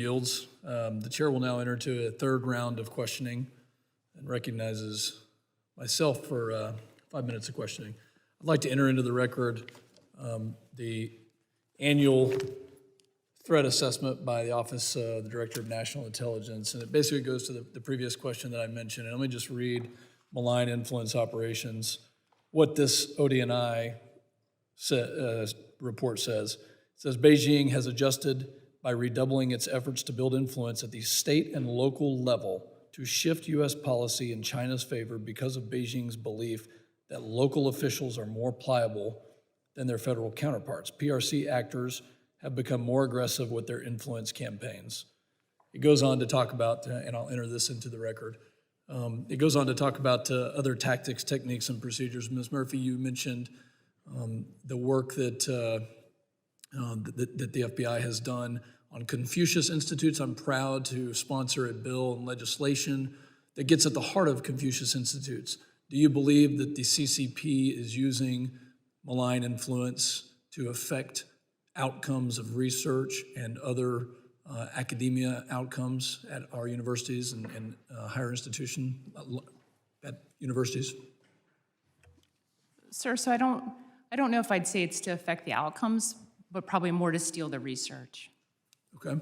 yields, the chair will now enter into a third round of questioning and recognizes myself for 5 minutes of questioning. I'd like to enter into the record the annual threat assessment by the Office of the Director of National Intelligence, and it basically goes to the previous question that I mentioned. And let me just read malign influence operations, what this ODNI report says. It says Beijing has adjusted by redoubling its efforts to build influence at the state and local level to shift U.S. policy in China's favor because of Beijing's belief that local officials are more pliable than their federal counterparts. PRC actors have become more aggressive with their influence campaigns. It goes on to talk about, and I'll enter this into the record, it goes on to talk about other tactics, techniques, and procedures. Ms. Murphy, you mentioned the work that that the FBI has done on Confucius Institutes. I'm proud to sponsor a bill and legislation that gets at the heart of Confucius Institutes. Do you believe that the CCP is using malign influence to affect outcomes of research and other academia outcomes at our universities and higher institution at universities? Sir, so I don't know if I'd say it's to affect the outcomes, but probably more to steal the research. Okay.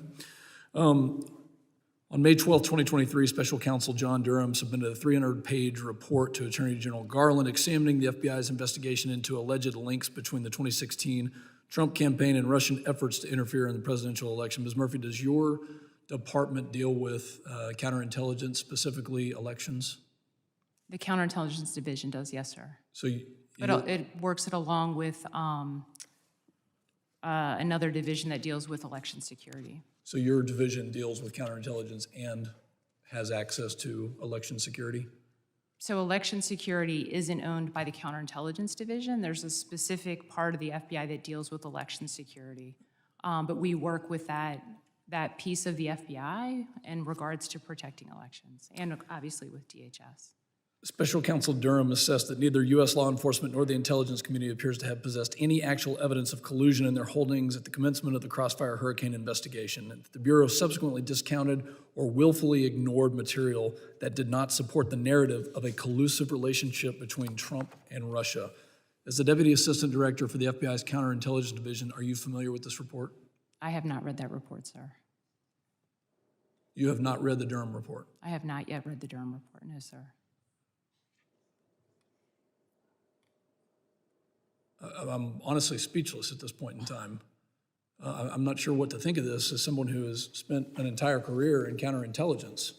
On May 12, 2023, Special Counsel John Durham submitted a 300-page report to Attorney General Garland examining the FBI's investigation into alleged links between the 2016 Trump campaign and Russian efforts to interfere in the presidential election. Ms. Murphy, does your department deal with counterintelligence, specifically elections? The Counterintelligence Division does, yes, sir. So But it works it along with another division that deals with election security. So your division deals with counterintelligence and has access to election security? So election security isn't owned by the Counterintelligence Division. There's a specific part of the FBI that deals with election security. But we work with that piece of the FBI in regards to protecting elections, and obviously with DHS. Special Counsel Durham assessed that neither U.S. law enforcement nor the intelligence community appears to have possessed any actual evidence of collusion in their holdings at the commencement of the Crossfire Hurricane investigation. The Bureau subsequently discounted or willfully ignored material that did not support the narrative of a collusive relationship between Trump and Russia. As the Deputy Assistant Director for the FBI's Counterintelligence Division, are you familiar with this report? I have not read that report, sir. You have not read the Durham Report? I have not yet read the Durham Report, no, sir. I'm honestly speechless at this point in time. I'm not sure what to think of this as someone who has spent an entire career in counterintelligence.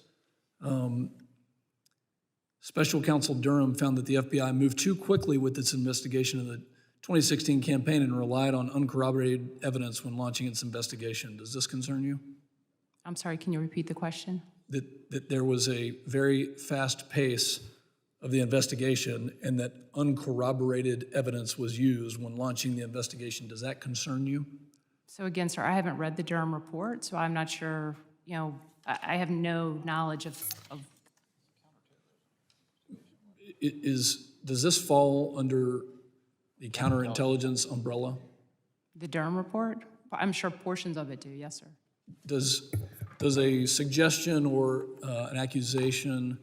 Special Counsel Durham found that the FBI moved too quickly with its investigation of the 2016 campaign and relied on uncorroborated evidence when launching its investigation. Does this concern you? I'm sorry, can you repeat the question? That there was a very fast pace of the investigation and that uncorroborated evidence was used when launching the investigation. Does that concern you? So again, sir, I haven't read the Durham Report, so I'm not sure, I have no knowledge of. Does this fall under the counterintelligence umbrella? The Durham Report? I'm sure portions of it do, yes, sir. Does a suggestion or an accusation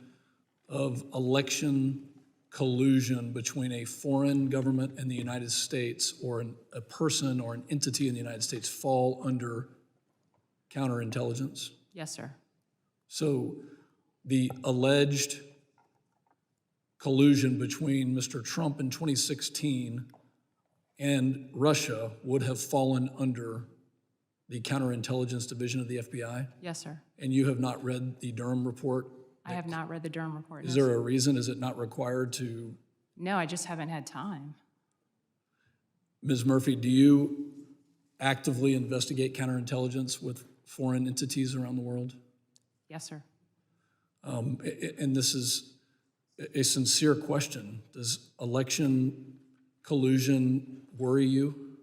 of election collusion between a foreign government and the United States or a person or an entity in the United States fall under counterintelligence? Yes, sir. So the alleged collusion between Mr. Trump in 2016 and Russia would have fallen under the Counterintelligence Division of the FBI? Yes, sir. And you have not read the Durham Report? I have not read the Durham Report. Is there a reason? Is it not required to? No, I just haven't had time. Ms. Murphy, do you actively investigate counterintelligence with foreign entities around the world? Yes, sir. And this is a sincere question. Does election collusion worry you?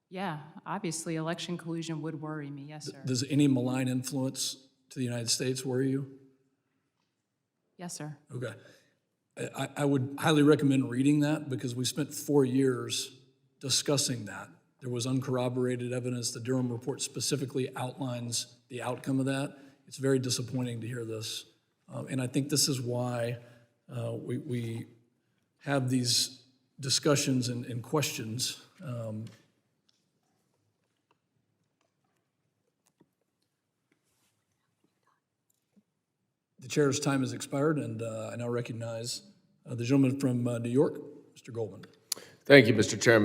Yeah, obviously election collusion would worry me, yes, sir. Does any malign influence to the United States worry you? Yes, sir. Okay. I would highly recommend reading that because we spent 4 years discussing that. There was uncorroborated evidence. The Durham Report specifically outlines the outcome of that. It's very disappointing to hear this. And I think this is why we have these discussions and questions. The chair's time has expired, and I now recognize the gentleman from New York, Mr. Goldman. Thank you, Mr. Chairman.